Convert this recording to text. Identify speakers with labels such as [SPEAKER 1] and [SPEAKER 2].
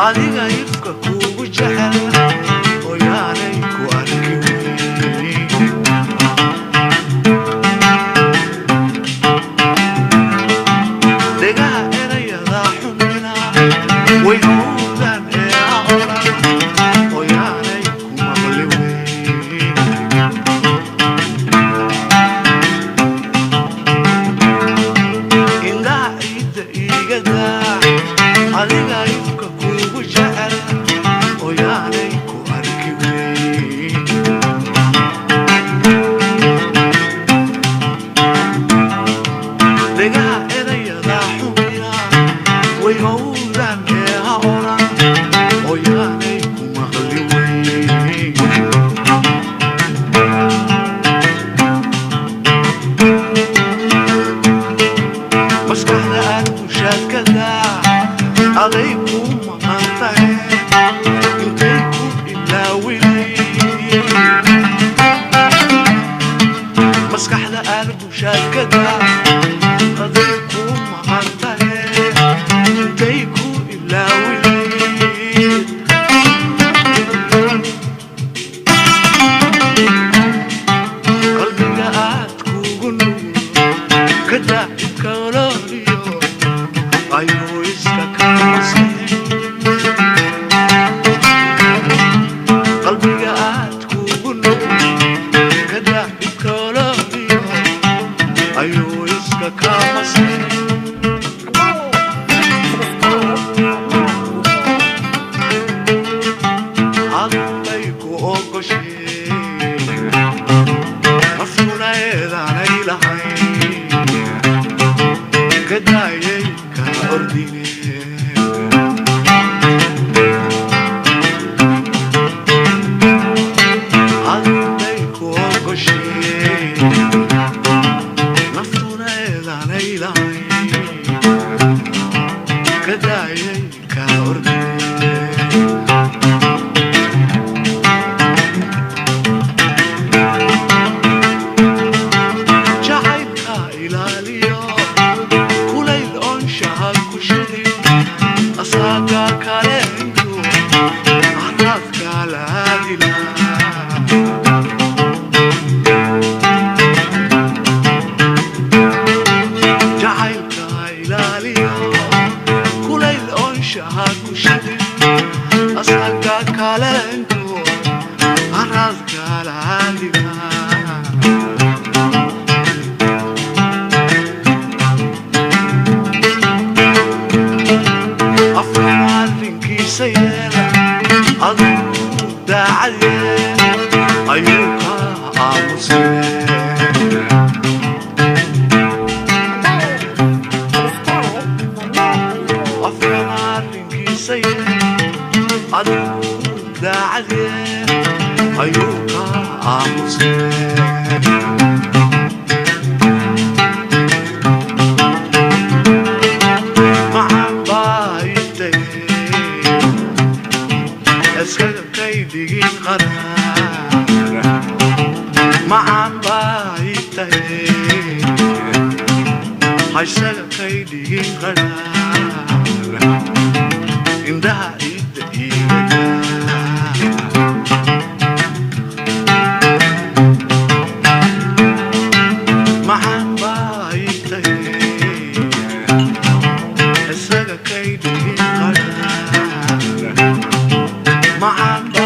[SPEAKER 1] adiga ifka kugu jecel ooyaanay ku arki degaha erayada xumina way hawdaan ee ahoran ooyaanay ku maqli indhaha ciidda igada adiga ifka kugu jecel ooyaanay ku arki degaha erayada xumina way hawdaan ee ahoran ooyaanay ku maqli maskaxda aad mushaadkada عليكم أنتهي انتيكم إلا ولي مسكح لقلب وشاد كدا عليكم أنتهي انتيكم إلا ولي قلبي لقاتكو قلو كدا إبكالوريو أيوه إسكاك قلبي قاعدكو قلو كدا بكولوريو أيوه إسكاك مصير عليكو أوكوشي مفتونا إذا نيلهاي كدا يكا أرديني
[SPEAKER 2] I'm